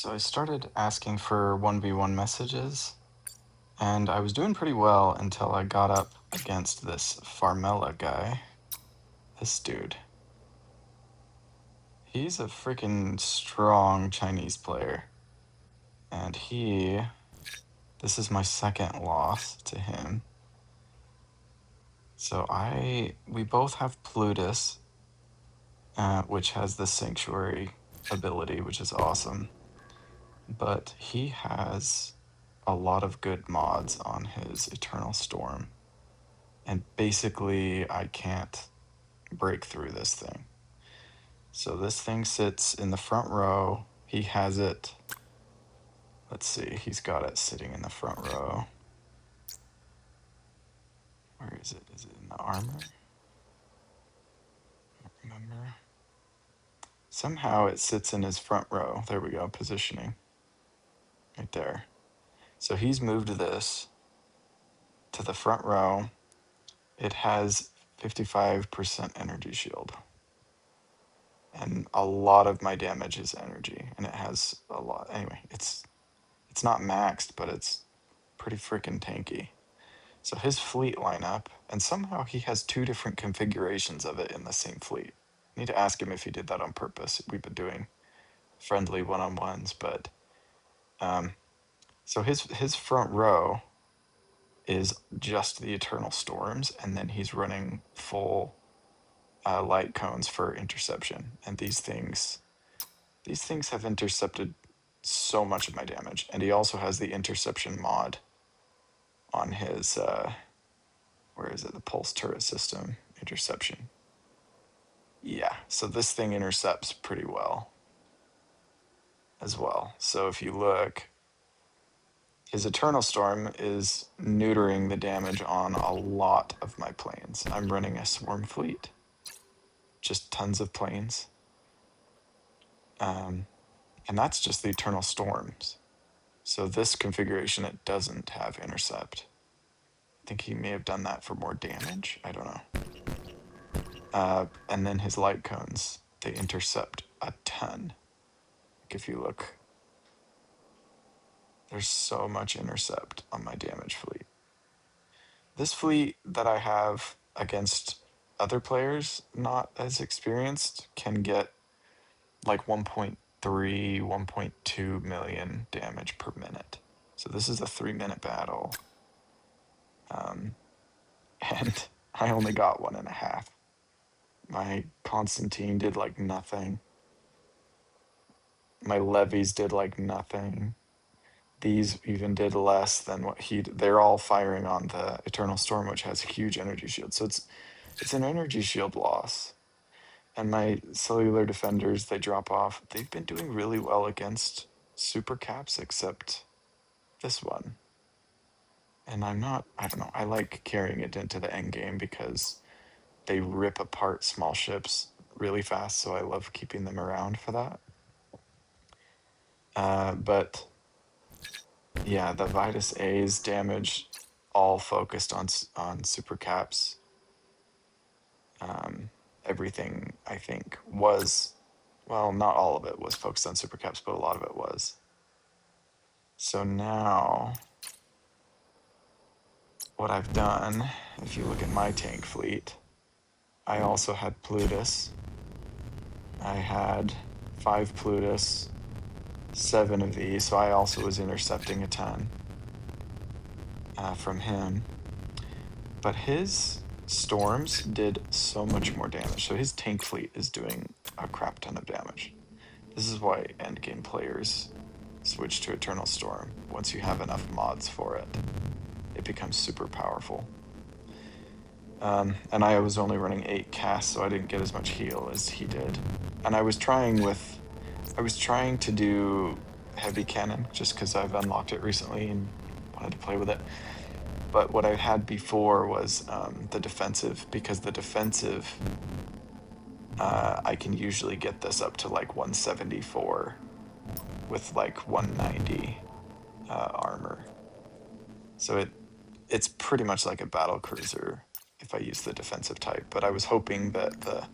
So I started asking for 1v1 messages, and I was doing pretty well until I got up against this Farmella guy. This dude. He's a freaking strong Chinese player. And this is my second loss to him. So we both have Plutus, which has the Sanctuary ability, which is awesome. But he has a lot of good mods on his Eternal Storm. And basically, I can't break through this thing. So this thing sits in the front row. He has it. Let's see, he's got it sitting in the front row. Where is it? Is it in the armor? I don't remember. Somehow it sits in his front row. There we go, positioning. Right there. So he's moved this to the front row. It has 55% energy shield. And a lot of my damage is energy, and it has a lot. Anyway, it's not maxed, but it's pretty freaking tanky. So his fleet lineup, and somehow he has two different configurations of it in the same fleet. I need to ask him if he did that on purpose. We've been doing friendly one-on-ones, but so his front row is just the Eternal Storms, and then he's running full light cones for interception. And these things have intercepted so much of my damage. And he also has the interception mod on his where is it? The pulse turret system interception. Yeah, so this thing intercepts pretty well as well. So if you look, his Eternal Storm is neutering the damage on a lot of my planes. I'm running a swarm fleet, just tons of planes. And that's just the Eternal Storms. So this configuration, it doesn't have intercept. I think he may have done that for more damage. I don't know. And then his light cones, they intercept a ton. Like if you look, there's so much intercept on my damage fleet. This fleet that I have against other players not as experienced can get like 1.3, 1.2 million damage per minute. So this is a 3-minute battle. And I only got 1.5. My Constantine did like nothing. My levies did like nothing. These even did less than what they're all firing on the Eternal Storm, which has a huge energy shield. So it's an energy shield loss. And my cellular defenders, they drop off. They've been doing really well against super caps, except this one. And I don't know, I like carrying it into the end game because they rip apart small ships really fast, so I love keeping them around for that. But yeah, the Vitus A's damage all focused on super caps. Everything I think was, well, not all of it was focused on super caps, but a lot of it was. So now what I've done, if you look at my tank fleet, I also had Plutus. I had 5 Plutus, 7 of these, so I also was intercepting a ton from him. But his storms did so much more damage. So his tank fleet is doing a crap ton of damage. This is why endgame players switch to Eternal Storm. Once you have enough mods for it, it becomes super powerful. And I was only running 8 casts, so I didn't get as much heal as he did. And I was trying to do heavy cannon just because I've unlocked it recently and wanted to play with it. But what I had before was the defensive, because the defensive, I can usually get this up to like 174 with like 190 armor. So it's pretty much like a battle cruiser if I use the defensive type, but I was hoping that the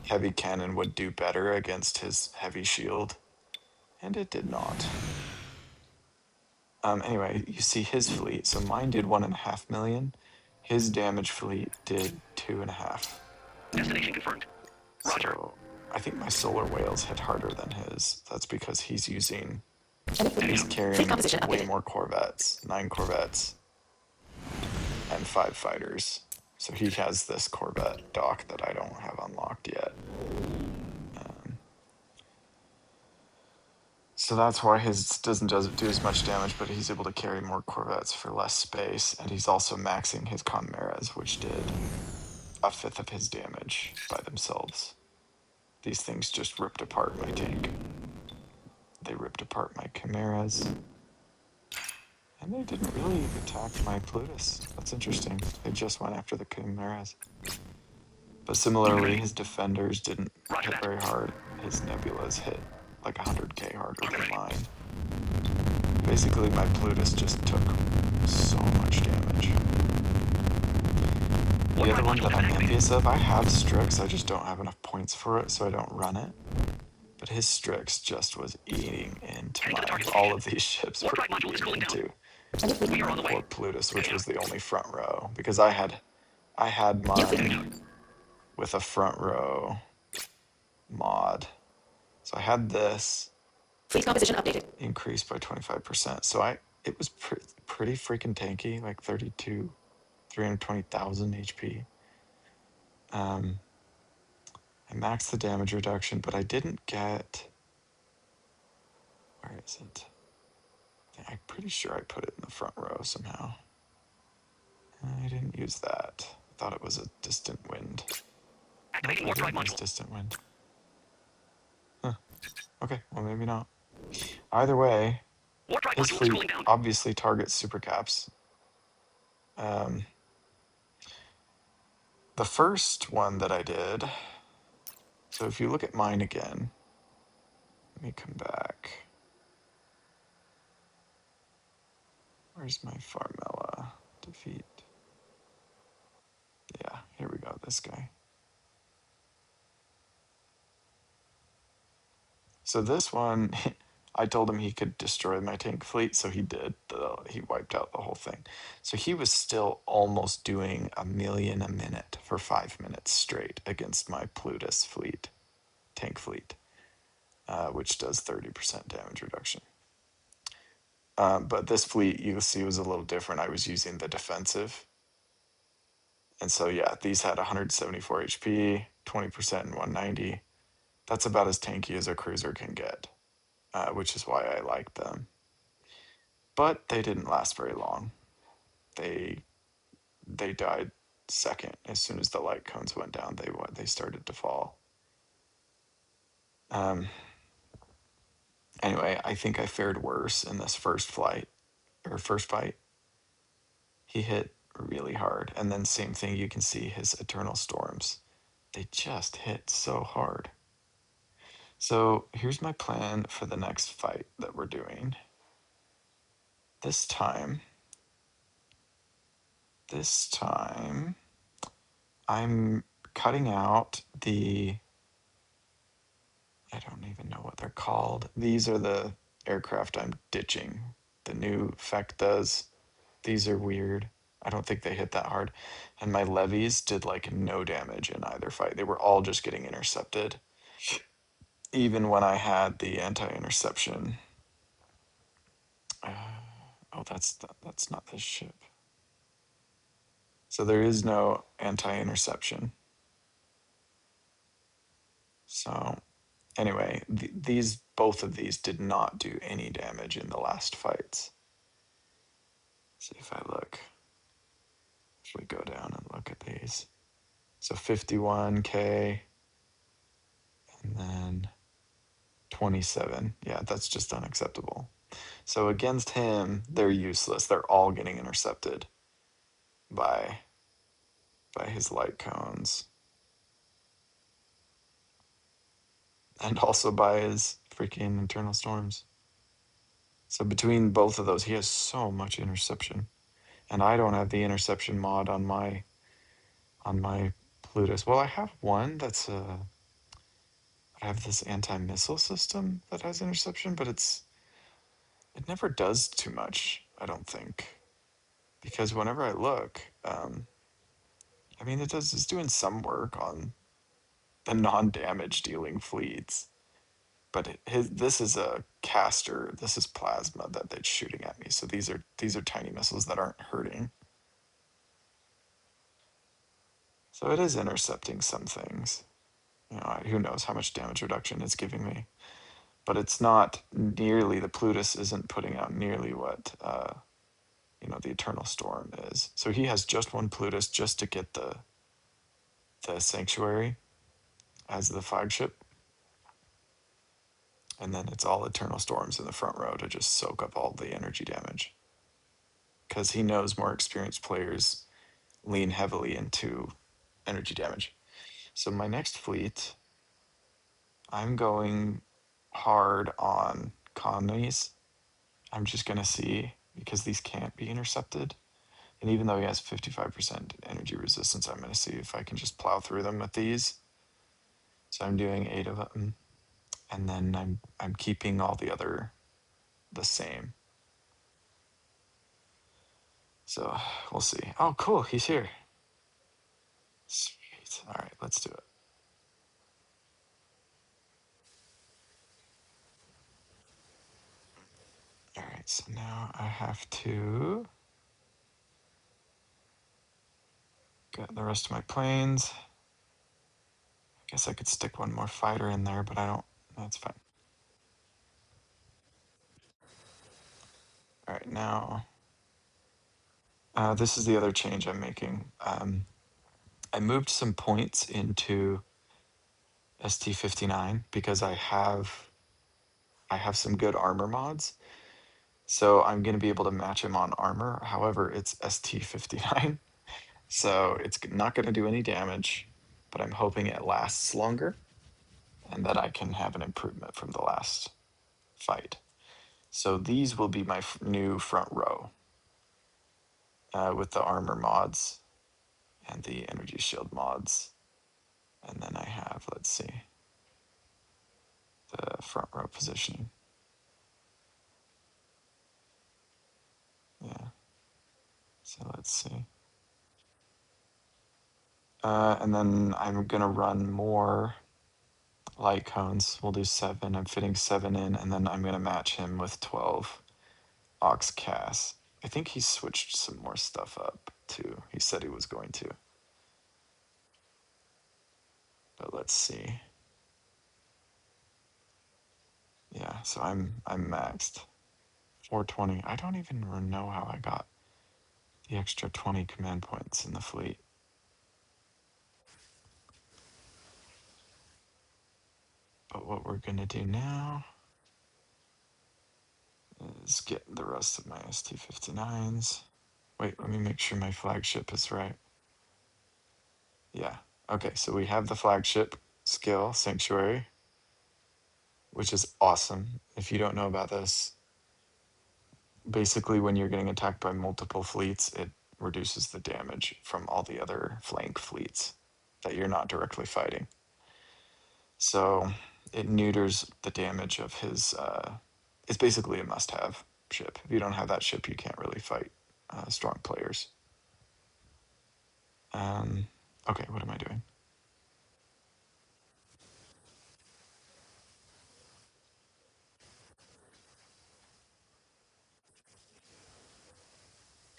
heavy cannon would do better against his heavy shield, And it did not. Anyway, you see his fleet. So mine did 1.5 million. His damage fleet did 2.5. Destination confirmed. Roger. So I think my solar whales hit harder than his. That's because he's carrying way more corvettes, 9 corvettes, and 5 fighters. So he has this corvette dock that I don't have unlocked yet. So that's why his doesn't do as much damage, but he's able to carry more corvettes for less space, and he's also maxing his chimeras, which did 1/5 of his damage by themselves. These things just ripped apart my tank. They ripped apart my chimeras. And they didn't really attack my Plutus. That's interesting. They just went after the chimeras. But similarly, his defenders didn't hit very hard. His nebulas hit like 100k harder than mine. Basically, my Plutus just took so much damage. The other one that I'm envious of, I have Strix, I just don't have enough points for it, so I don't run it. But his Strix just was eating into all of these ships were eating into poor Plutus, which was the only front row. Because I had mine with a front row mod. So I had this Fleet composition updated. increased by 25%. So it was pretty freaking tanky, like 320,000 HP. I maxed the damage reduction, but I didn't get... Where is it? I'm pretty sure I put it in the front row somehow. I didn't use that. I thought it was a distant wind. Activating warp drive module. Distant wind. Huh. Okay, well maybe not. Either way, his fleet obviously targets supercaps. The first one that I did, so if you look at mine again, let me come back. Where's my Farmella? Defeat. Yeah, here we go, this guy. So this one, I told him he could destroy my tank fleet, so he did. He wiped out the whole thing. So he was still almost doing 1 million a minute for 5 minutes straight against my Plutus fleet, tank fleet, which does 30% damage reduction. But this fleet, you'll see, was a little different. I was using the defensive. And so, yeah, these had 174 HP, 20% and 190. That's about as tanky as a cruiser can get, which is why I like them. But they didn't last very long. They died second. As soon as the light cones went down, they started to fall. Anyway, I think I fared worse in this first fight. He hit really hard, and then same thing. You can see his Eternal Storms. They just hit so hard. So here's my plan for the next fight that we're doing. This time, I'm cutting out the... I don't even know what they're called. These are the aircraft I'm ditching. The new Fectas. These are weird. I don't think they hit that hard. And my levies did like no damage in either fight. They were all just getting intercepted. Even when I had the anti-interception. Oh, that's not this ship. So there is no anti-interception. So anyway, both of these did not do any damage in the last fights. See if I look. If we go down and look at these. So 51k and then 27. Yeah, that's just unacceptable. So against him, they're useless. They're all getting intercepted by his light cones. And also by his freaking Eternal Storms. So between both of those, he has so much interception. And I don't have the interception mod on my Plutus. Well, I have one that's a I have this anti-missile system that has interception, but it never does too much, I don't think. Because whenever I look, I mean, it's doing some work on the non-damage dealing fleets, but this is a caster. This is plasma that it's shooting at me. So these are tiny missiles that aren't hurting. So it is intercepting some things. You know, who knows how much damage reduction it's giving me, but it's not nearly, the Plutus isn't putting out nearly what you know, the Eternal Storm is. So he has just one Plutus just to get the Sanctuary as the flagship, and then it's all Eternal Storms in the front row to just soak up all the energy damage. Because he knows more experienced players lean heavily into energy damage. So my next fleet, I'm going hard on colonies. I'm just gonna see, because these can't be intercepted. And even though he has 55% energy resistance, I'm gonna see if I can just plow through them with these. So I'm doing 8 of them, and then I'm keeping all the other the same. So we'll see. Oh, cool, he's here. Sweet. All right, let's do it. All right, so now I have to get the rest of my planes. I guess I could stick one more fighter in there, but I don't. That's fine. All right, now this is the other change I'm making. I moved some points into ST59 because I have some good armor mods. So I'm going to be able to match him on armor. However, it's ST59. So it's not going to do any damage, but I'm hoping it lasts longer and that I can have an improvement from the last fight. So these will be my new front row with the armor mods and the energy shield mods. And then I have, let's see, the front row positioning. Yeah. So let's see. And then I'm going to run more light cones. We'll do 7. I'm fitting 7 in, and then I'm going to match him with 12 Ox Cass. I think he switched some more stuff up too. He said he was going to. But let's see. Yeah, so I'm maxed. 420. I don't even know how I got the extra 20 command points in the fleet. But what we're gonna do now is get the rest of my ST59s. Wait, let me make sure my flagship is right. Yeah. Okay, so we have the flagship skill, Sanctuary, which is awesome. If you don't know about this, basically when you're getting attacked by multiple fleets, it reduces the damage from all the other flank fleets that you're not directly fighting. So it neuters the damage of his. It's basically a must-have ship. If you don't have that ship, you can't really fight strong players. Okay, what am I doing?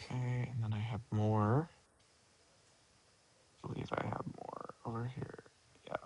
Okay, and then I have more. I believe I have more over here. Yeah.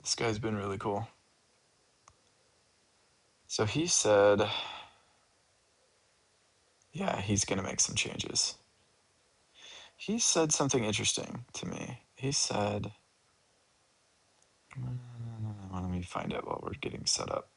This guy's been really cool. So he said, yeah, he's going to make some changes. He said something interesting to me. He said, let me find out while we're getting set up.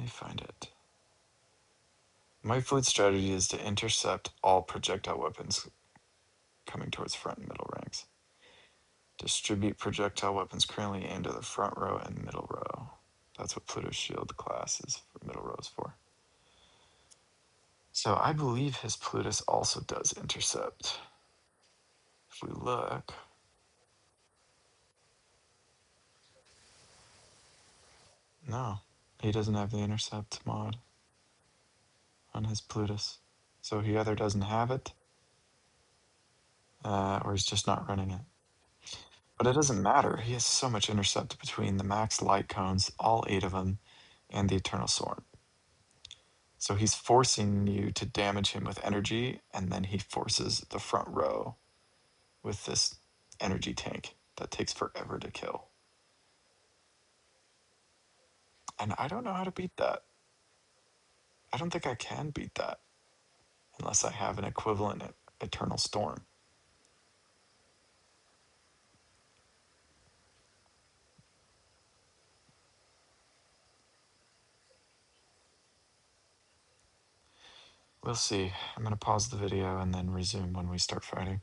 me find it. My fleet strategy is to intercept all projectile weapons coming towards front and middle ranks. Distribute projectile weapons currently aimed at the front row and middle row. That's what Pluto's shield class is for middle rows for. So I believe his Plutus also does intercept. If we look, no, he doesn't have the intercept mod on his Plutus. So he either doesn't have it, or he's just not running it. But it doesn't matter. He has so much intercept between the max light cones, all 8 of them, and the Eternal Sword. So he's forcing you to damage him with energy, and then he forces the front row with this energy tank that takes forever to kill. And I don't know how to beat that. I don't think I can beat that unless I have an equivalent Eternal Storm. We'll see. I'm going to pause the video and then resume when we start fighting.